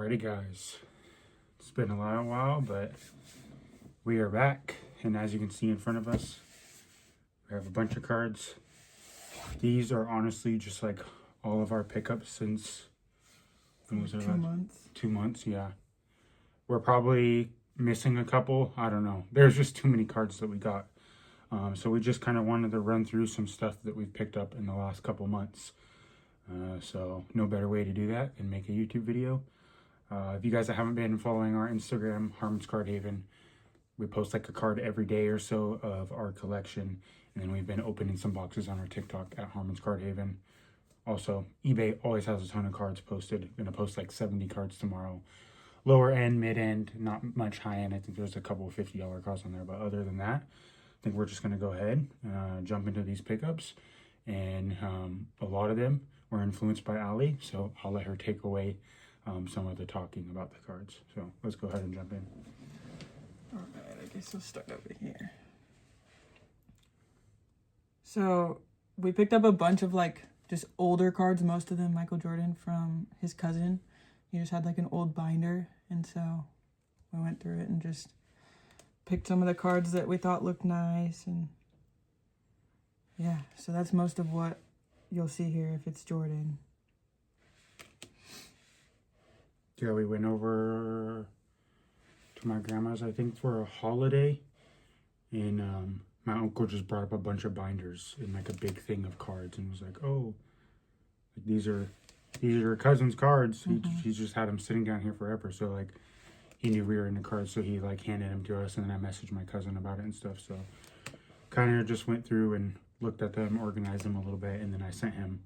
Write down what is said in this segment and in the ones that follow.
Alrighty guys, it's been a while, but we are back, and as you can see in front of us, we have a bunch of cards. These are honestly just like all of our pickups since, when was it? 2 months. 2 months, yeah. We're probably missing a couple, I don't know. There's just too many cards that we got. So we just kind of wanted to run through some stuff that we've picked up in the last couple months. So no better way to do that than make a YouTube video. If you guys haven't been following our Instagram, Harmon's Card Haven, we post like a card every day or so of our collection. And then we've been opening some boxes on our TikTok at Harmon's Card Haven. Also, eBay always has a ton of cards posted. Gonna post like 70 cards tomorrow. Lower end, mid end, not much high end. I think there's a couple of $50 cards on there. But other than that, I think we're just gonna go ahead, jump into these pickups. And a lot of them were influenced by Ali. So I'll let her take away some of the talking about the cards. So let's go ahead and jump in. Alright, I guess we'll start over here. So we picked up a bunch of like just older cards, most of them Michael Jordan from his cousin. He just had like an old binder, and so we went through it and just picked some of the cards that we thought looked nice. And yeah, so that's most of what you'll see here if it's Jordan. Yeah, we went over to my grandma's, I think, for a holiday, and my uncle just brought up a bunch of binders and like a big thing of cards, and was like, "Oh, like, these are your cousin's cards." He's just had them sitting down here forever, so like he knew we were into cards, so he like handed them to us, and then I messaged my cousin about it and stuff. So kind of just went through and looked at them, organized them a little bit, and then I sent him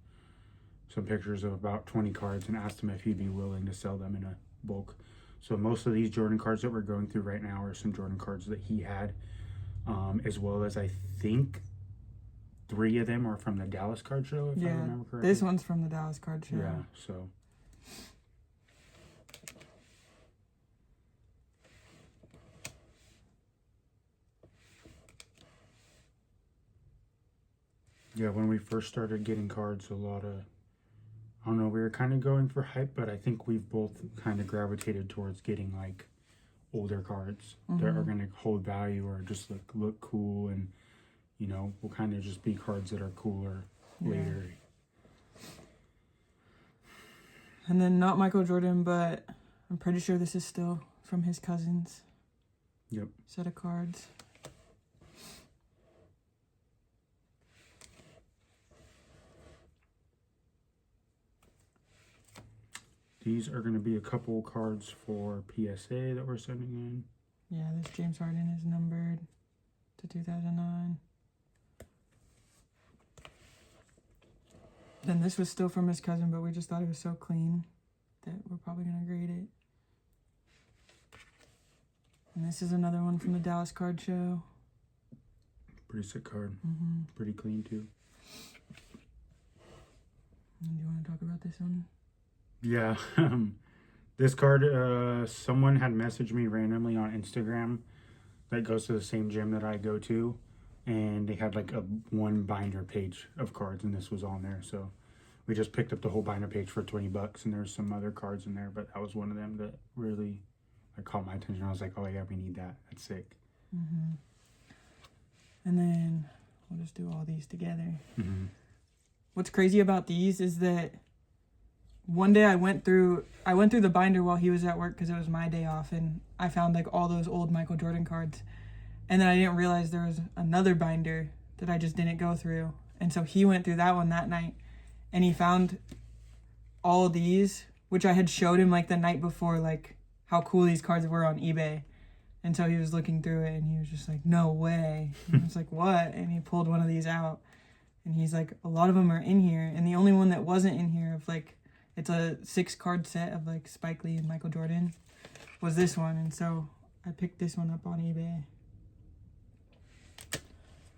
some pictures of about 20 cards and asked him if he'd be willing to sell them in a bulk. So most of these Jordan cards that we're going through right now are some Jordan cards that he had, as well as I think 3 of them are from the Dallas card show, if I remember correctly. This one's from the Dallas card show. Yeah, so yeah, when we first started getting cards, a lot of, I don't know, we were kind of going for hype, but I think we've both kind of gravitated towards getting like older cards that are going to hold value or just look cool, and you know, will kind of just be cards that are cooler later. And then not Michael Jordan, but I'm pretty sure this is still from his cousin's set of cards. These are going to be a couple cards for PSA that we're sending in. Yeah, this James Harden is numbered to 2009. Then this was still from his cousin, but we just thought it was so clean that we're probably going to grade it. And this is another one from the Dallas card show. Pretty sick card. Pretty clean too. And do you want to talk about this one? Yeah, this card, someone had messaged me randomly on Instagram that goes to the same gym that I go to, and they had like a 1 binder page of cards, and this was on there. So we just picked up the whole binder page for $20, and there's some other cards in there, but that was one of them that really caught my attention. I was like, oh yeah, we need that. That's sick. And then we'll just do all these together. What's crazy about these is that one day I went through the binder while he was at work because it was my day off, and I found like all those old Michael Jordan cards, and then I didn't realize there was another binder that I just didn't go through, and so he went through that one that night, and he found all of these, which I had showed him like the night before, like how cool these cards were on eBay, and so he was looking through it, and he was just like, no way. And I was like, what? And he pulled one of these out, and he's like, a lot of them are in here, and the only one that wasn't in here of like, it's a 6-card set of like Spike Lee and Michael Jordan, was this one. And so I picked this one up on eBay.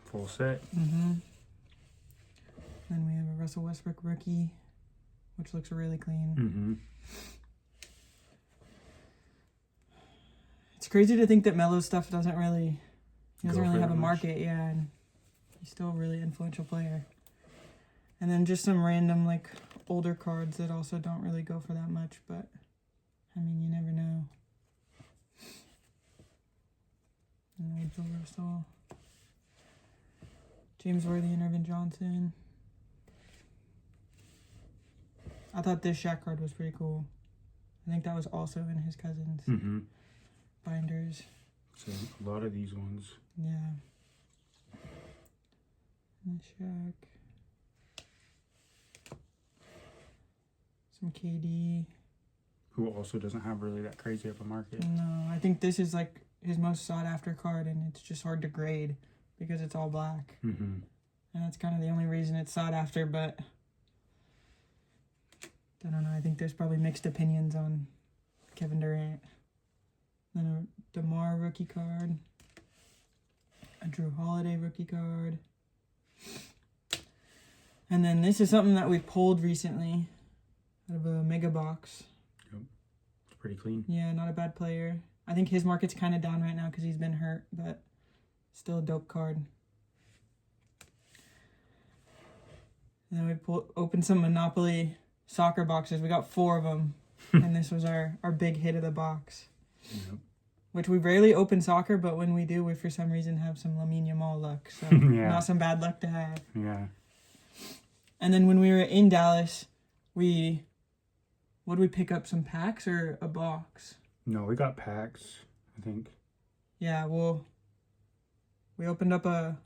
Full set. Then we have a Russell Westbrook rookie, which looks really clean. It's crazy to think that Melo's stuff doesn't really have a market. Yeah, and he's still a really influential player. And then just some random like older cards that also don't really go for that much, but I mean, Gasol, James Worthy, and Irvin Johnson. I thought this Shaq card was pretty cool. I think that was also in his cousin's binders. So a lot of these ones. Yeah. And Shaq. Some KD. Who also doesn't have really that crazy of a market. No, I think this is like his most sought after card, and it's just hard to grade because it's all black. And that's kind of the only reason it's sought after, but I don't know. I think there's probably mixed opinions on Kevin Durant. Then a DeMar rookie card. A Drew Holiday rookie card. And then this is something that we pulled recently out of a mega box. It's pretty clean. Yeah, not a bad player. I think his market's kind of down right now because he's been hurt, but still a dope card. And then we opened some Monopoly soccer boxes. We got 4 of them, and this was our big hit of the box. Yep. Which we rarely open soccer, but when we do, we for some reason have some Lamine Yamal luck. So not some bad luck to have. Yeah. And then when we were in Dallas, what did we pick up? Some packs or a box? No, we got packs, I think. Yeah, well, we opened up a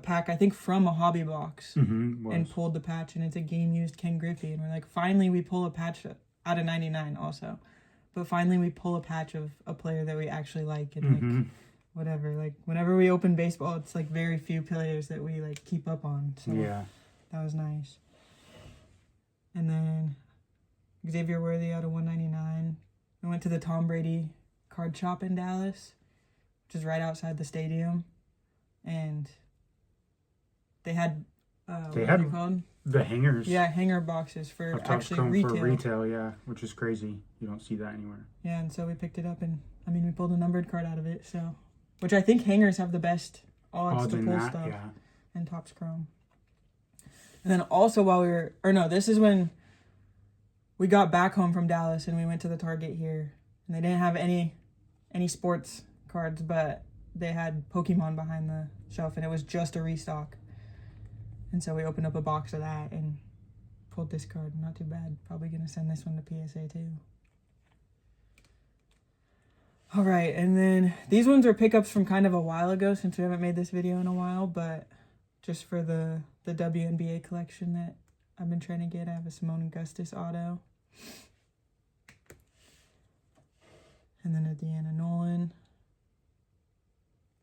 pack, I think, from a hobby box and pulled the patch, and it's a game-used Ken Griffey. And we're like, finally we pull a patch out of 99 also. But finally we pull a patch of a player that we actually like and like whatever. Like whenever we open baseball, it's like very few players that we like keep up on. So yeah, that was nice. And then Xavier Worthy out of 199. We went to the Tom Brady card shop in Dallas, which is right outside the stadium, and they had what are they called? The hangers. Yeah, hanger boxes for actually retail. For retail, yeah, which is crazy. You don't see that anywhere. Yeah, and so we picked it up, and I mean, we pulled a numbered card out of it. So, which I think hangers have the best odds to pull stuff. Yeah. And Topps Chrome. And then also while this is when we got back home from Dallas and we went to the Target here, and they didn't have any sports cards, but they had Pokemon behind the shelf, and it was just a restock. And so we opened up a box of that and pulled this card. Not too bad. Probably going to send this one to PSA too. All right, and then these ones are pickups from kind of a while ago since we haven't made this video in a while, but just for the WNBA collection that I've been trying to get. I have a Simone Augustus auto. And then a Deanna Nolan.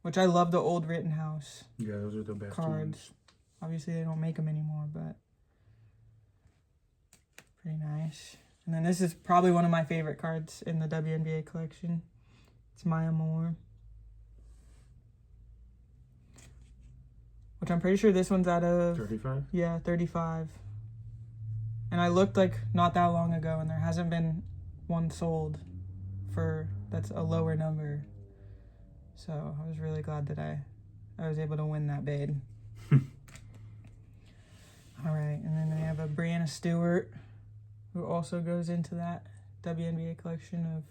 Which I love the old Rittenhouse. Yeah, those are the best cards. ones. Obviously, they don't make them anymore, but pretty nice. And then this is probably one of my favorite cards in the WNBA collection. It's Maya Moore. Which I'm pretty sure this one's out of... 35? Yeah, 35. And I looked like not that long ago, and there hasn't been one sold that's a lower number. So I was really glad that I was able to win that bid. All right, and then they have a Brianna Stewart, who also goes into that WNBA collection of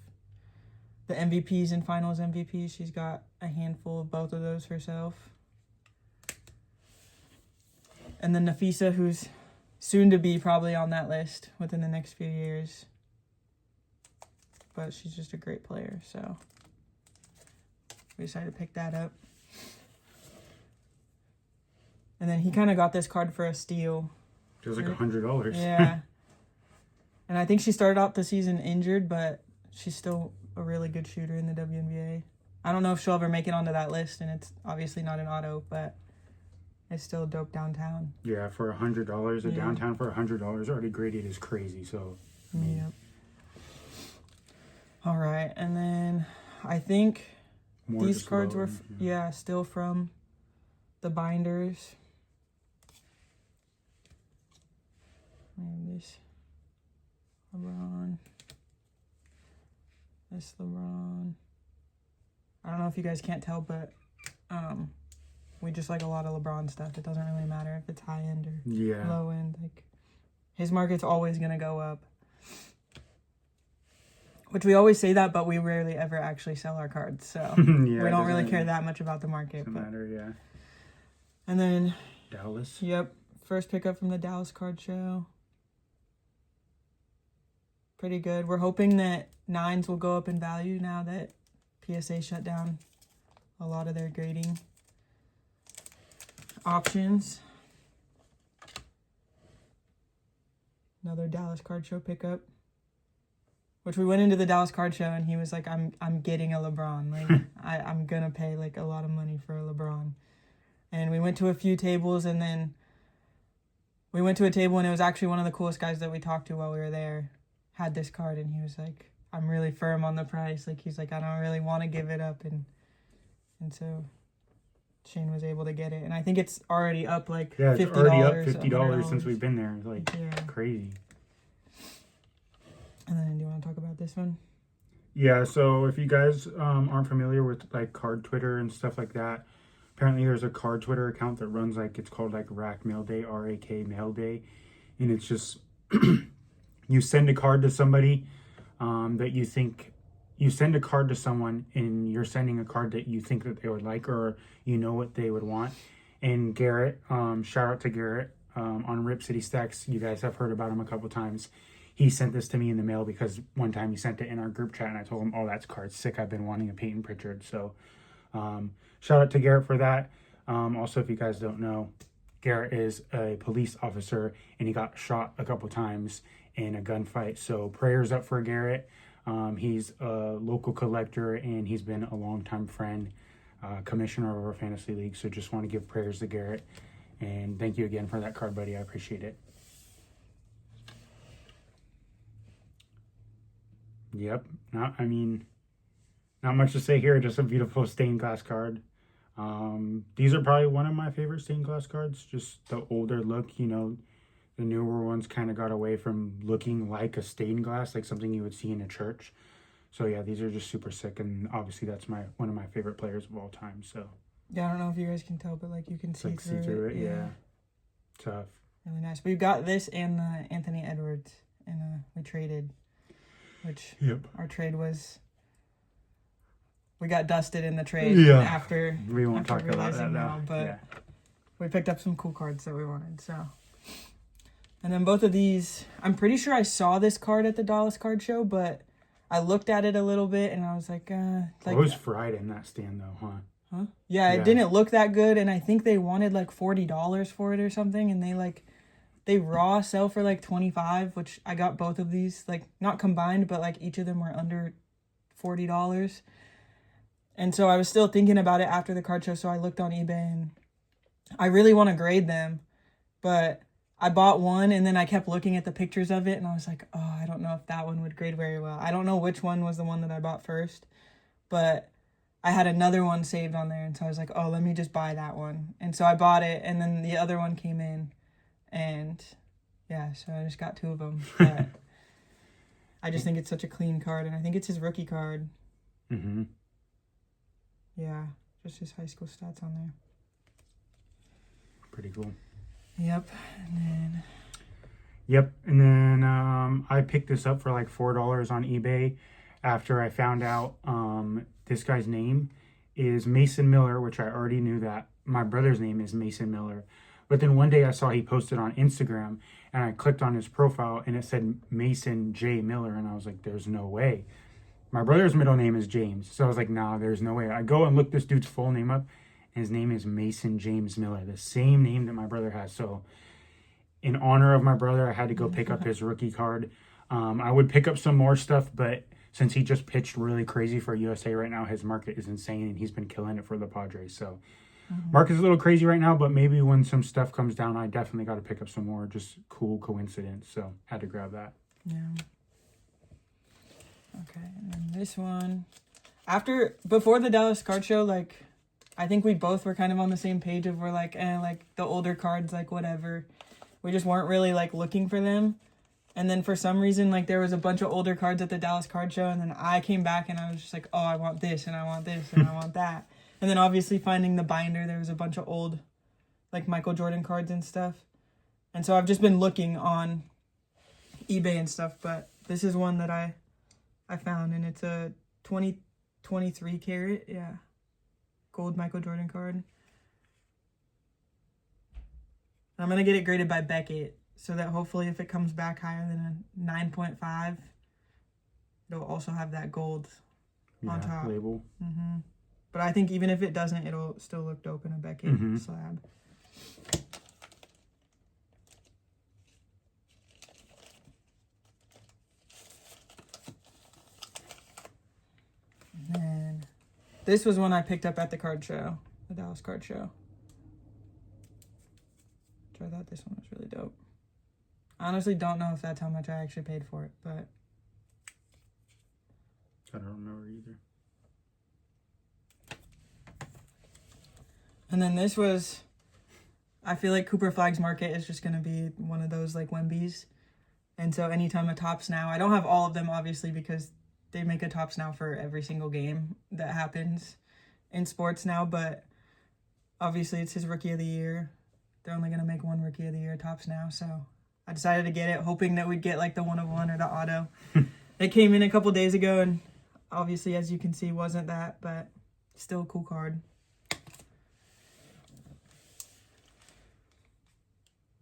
the MVPs and finals MVPs. She's got a handful of both of those herself. And then Nafisa, who's soon to be probably on that list within the next few years. But she's just a great player, so we decided to pick that up. And then he kind of got this card for a steal. It was like $100. Yeah. And I think she started out the season injured, but she's still a really good shooter in the WNBA. I don't know if she'll ever make it onto that list, and it's obviously not an auto, but it's still dope downtown. Yeah, for $100, a downtown for $100 already graded is crazy, so. Yep. All right, and then I think these cards were, still from the binders. And this LeBron. This LeBron. I don't know if you guys can't tell, but we just like a lot of LeBron stuff. It doesn't really matter if it's high end or low end. Like his market's always gonna go up. which we always say that, but we rarely ever actually sell our cards. So Yeah, we it don't really doesn't care that much about the market. Doesn't But. matter, yeah. And then, Dallas. yep, first pickup from the Dallas Card Show. Pretty good. We're hoping that 9s will go up in value now that PSA shut down a lot of their grading options. Another Dallas Card Show pickup. Which we went into the Dallas Card Show and he was like, I'm getting a LeBron. Like I'm gonna pay like a lot of money for a LeBron. And we went to a few tables, and then we went to a table and it was actually one of the coolest guys that we talked to while we were there had this card, and he was like, I'm really firm on the price. Like he's like, I don't really want to give it up, and so Shane was able to get it, and I think it's already up like Yeah, it's $50, already up $50 since $100. we've been there. Like Yeah. crazy. And then do you want to talk about this one? Yeah, so if you guys aren't familiar with like card Twitter and stuff like that, apparently there's a card Twitter account that runs like, it's called like Rack Mail Day, RAK Mail Day, and it's just you send a card to somebody that you think, you send a card to someone and you're sending a card that you think that they would like, or you know what they would want. And Garrett, shout out to Garrett on Rip City Stacks. You guys have heard about him a couple times. He sent this to me in the mail because one time he sent it in our group chat and I told him, oh, that's card sick. I've been wanting a Peyton Pritchard. So shout out to Garrett for that. Also, if you guys don't know, Garrett is a police officer and he got shot a couple times in a gunfight. So prayers up for Garrett. He's a local collector and he's been a longtime friend, commissioner of our fantasy league. So just want to give prayers to Garrett. And thank you again for that card, buddy. I appreciate it. Yep. Not much to say here. Just a beautiful stained glass card. These are probably one of my favorite stained glass cards. Just the older look, you know, the newer ones kind of got away from looking like a stained glass, like something you would see in a church. So yeah, these are just super sick, and obviously that's one of my favorite players of all time. So Yeah, I don't know if you guys can tell, but like you can see through it. Yeah. Tough. Really nice. We've got this and the Anthony Edwards, and we traded, which our trade was. We got dusted in the trade after. We won't talk about that now, now, but yeah. we picked up some cool cards that we wanted. So, and then both of these, I'm pretty sure I saw this card at the Dallas Card Show, but I looked at it a little bit and I was like, it was fried in that stand though, huh? Huh? Yeah, it didn't look that good, and I think they wanted like $40 for it or something, and they raw sell for like $25, which I got both of these, like not combined, but like each of them were under $40. And so I was still thinking about it after the card show, so I looked on eBay, and I really want to grade them, but I bought one, and then I kept looking at the pictures of it, and I was like, oh, I don't know if that one would grade very well. I don't know which one was the one that I bought first, but I had another one saved on there, and so I was like, oh, let me just buy that one. And so I bought it, and then the other one came in, and yeah, so I just got two of them. But I just think it's such a clean card, and I think it's his rookie card. Mm-hmm. Yeah, just his high school stats on there. Pretty cool. Yep, and then I picked this up for like $4 on eBay after I found out this guy's name is Mason Miller, which I already knew that. My brother's name is Mason Miller. But then one day I saw he posted on Instagram, and I clicked on his profile and it said Mason J. Miller, and I was like, there's no way. My brother's middle name is James, so I was like, nah, there's no way. I go and look this dude's full name up, and his name is Mason James Miller, the same name that my brother has. So in honor of my brother, I had to go pick up his rookie card. I would pick up some more stuff, but since he just pitched really crazy for USA right now, his market is insane, and he's been killing it for the Padres. So market's a little crazy right now, but maybe when some stuff comes down, I definitely got to pick up some more. Just cool coincidence. So had to grab that. Yeah. Okay, and then this one. Before the Dallas Card Show, like, I think we both were kind of on the same page of we're like, like the older cards, like whatever. We just weren't really like looking for them. And then for some reason, like there was a bunch of older cards at the Dallas Card Show, and then I came back and I was just like, oh, I want this and I want this and I want that. And then obviously finding the binder, there was a bunch of old like Michael Jordan cards and stuff. And so I've just been looking on eBay and stuff, but this is one that I I found, and it's a 23 karat, yeah, gold Michael Jordan card. I'm going to get it graded by Beckett so that hopefully if it comes back higher than a 9.5, it'll also have that gold on top. Label. But I think even if it doesn't, it'll still look dope in a Beckett slab. And then this was one I picked up at the card show, the Dallas card show. I thought this one was really dope. I honestly don't know if that's how much I actually paid for it, but I don't remember either. And then this was, I feel like Cooper Flag's Market is just going to be one of those like Wemby's. And so anytime a Topps Now, I don't have all of them obviously because they make a Topps Now for every single game that happens in sports now, but obviously it's his Rookie of the Year. They're only going to make one Rookie of the Year Topps Now, so I decided to get it, hoping that we'd get like the 1/1 or the auto. It came in a couple days ago, and obviously, as you can see, wasn't that, but still a cool card.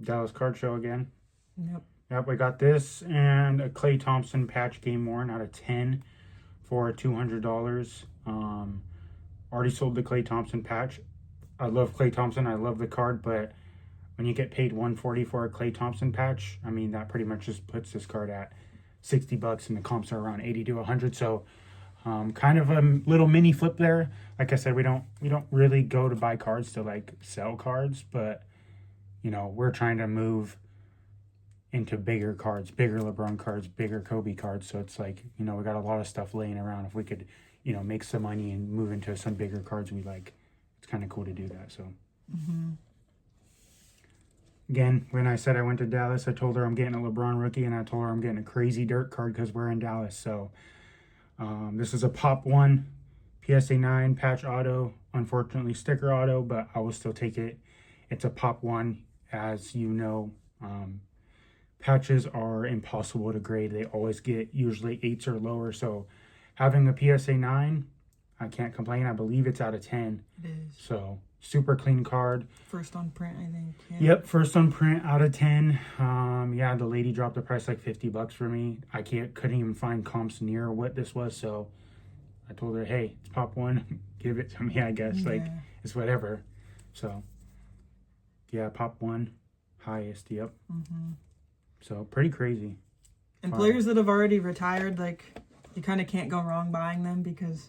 Dallas card show again. Yep. We got this and a Klay Thompson patch game worn out of 10 for $200. Already sold the Klay Thompson patch. I love Klay Thompson. I love the card, but when you get paid $140 for a Klay Thompson patch, I mean, that pretty much just puts this card at $60 and the comps are around 80 to 100. So kind of a little mini flip there. Like I said, we don't really go to buy cards to like sell cards, but you know, we're trying to move into bigger cards, bigger LeBron cards, bigger Kobe cards. So it's like, you know, we got a lot of stuff laying around. If we could, you know, make some money and move into some bigger cards we like, it's kind of cool to do that. So again, when I said I went to Dallas, I told her I'm getting a LeBron rookie, and I told her I'm getting a crazy dirt card because we're in Dallas. So this is a Pop 1 PSA 9 patch auto. Unfortunately, sticker auto, but I will still take it. It's a Pop 1. As you know, patches are impossible to grade. They always get usually 8s or lower. So having a PSA 9, I can't complain. I believe it's out of 10. It is. So super clean card. First on print, I think. Yeah. Yep, first on print out of 10. Yeah, the lady dropped the price like $50 for me. I couldn't even find comps near what this was, so I told her, hey, it's Pop 1. Give it to me, I guess. Like, it's whatever. So yeah, Pop 1 highest. Yep. So pretty crazy. And players that have already retired, like, you kind of can't go wrong buying them because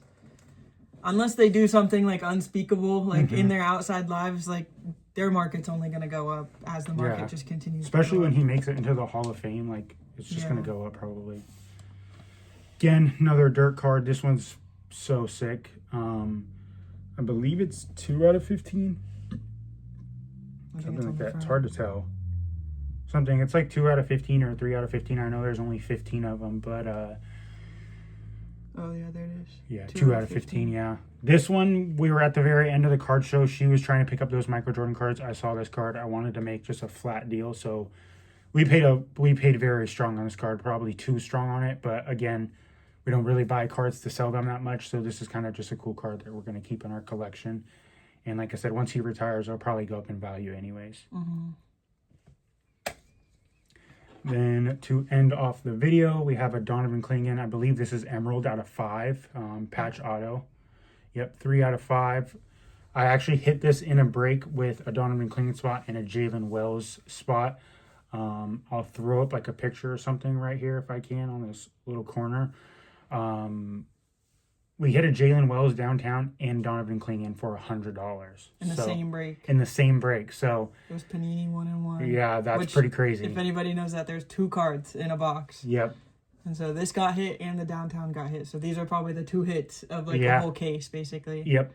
unless they do something like unspeakable, like in their outside lives, like their market's only going to go up as the market just continues. Especially when he makes it into the Hall of Fame, like it's just going to go up probably. Again, another dirt card. This one's so sick. I believe it's 2 out of 15. Something like that. It's hard to tell. Something. It's like 2 out of 15 or 3 out of 15. I know there's only 15 of them, but oh yeah, there it is. Yeah, 2 out of 15. Yeah. This one, we were at the very end of the card show. She was trying to pick up those Michael Jordan cards. I saw this card. I wanted to make just a flat deal, so we paid very strong on this card, probably too strong on it. But again, we don't really buy cards to sell them that much, so this is kind of just a cool card that we're going to keep in our collection. And like I said, once he retires, it'll probably go up in value anyways. Then to end off the video, we have a Donovan Clingan. I believe this is Emerald out of 5, patch auto. Yep, 3 out of 5. I actually hit this in a break with a Donovan Clingan spot and a Jalen Wells spot. I'll throw up like a picture or something right here if I can on this little corner. We hit a Jalen Wells downtown and Donovan Clingan for $100. In the same break. In the same break. So it was Panini 1-in-1. Yeah, that's pretty crazy. If anybody knows that, there's 2 cards in a box. Yep. And so this got hit and the downtown got hit. So these are probably the 2 hits of like the whole case, basically. Yep.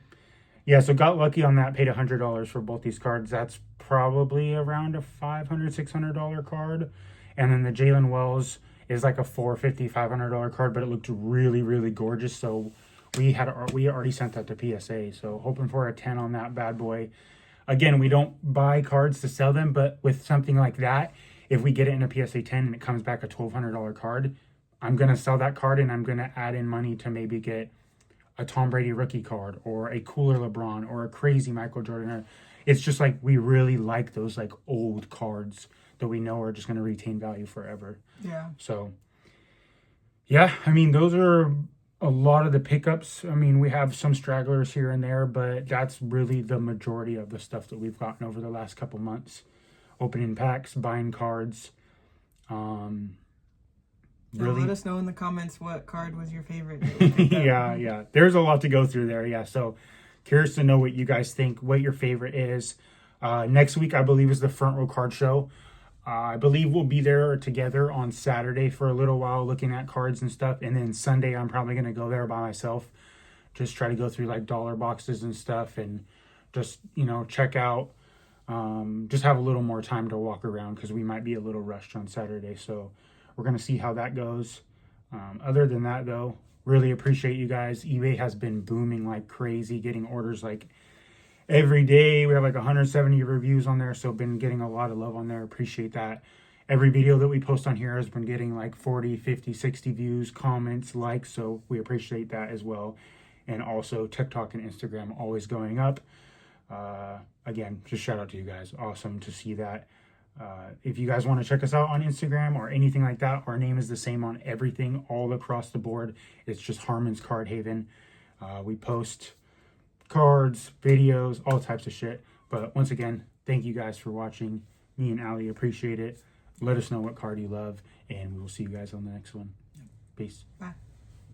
Yeah, so got lucky on that. Paid $100 for both these cards. That's probably around a $500, $600 card. And then the Jalen Wells is like a $450, $500 card, but it looked really, really gorgeous. So we already sent that to PSA. So hoping for a 10 on that bad boy. Again, we don't buy cards to sell them, but with something like that, if we get it in a PSA 10 and it comes back a $1,200 card, I'm going to sell that card and I'm going to add in money to maybe get a Tom Brady rookie card or a cooler LeBron or a crazy Michael Jordan. It's just like we really like those like old cards that we know are just going to retain value forever. Yeah. So, yeah, I mean, those are a lot of the pickups. I mean, we have some stragglers here and there, but that's really the majority of the stuff that we've gotten over the last couple months. Opening packs, buying cards. Really, let us know in the comments what card was your favorite. Yeah. There's a lot to go through there. Yeah, so curious to know what you guys think, what your favorite is. Next week, I believe, is the Front Row Card Show. I believe we'll be there together on Saturday for a little while looking at cards and stuff. And then Sunday, I'm probably going to go there by myself. Just try to go through like dollar boxes and stuff and just, check out. Just have a little more time to walk around because we might be a little rushed on Saturday. So we're going to see how that goes. Other than that, though, really appreciate you guys. eBay has been booming like crazy, getting orders like every day. We have like 170 reviews on there, so been getting a lot of love on there. Appreciate that. Every video that we post on here has been getting like 40, 50, 60 views, comments, likes, so we appreciate that as well. And also TikTok and Instagram always going up. Again, just shout out to you guys. Awesome to see that. If you guys want to check us out on Instagram or anything like that, our name is the same on everything all across the board. It's just Harmon's Card Haven. We post cards, videos, all types of shit. But once again, thank you guys for watching. Me and Ali appreciate it. Let us know what card you love, and we will see you guys on the next one. Peace. Bye.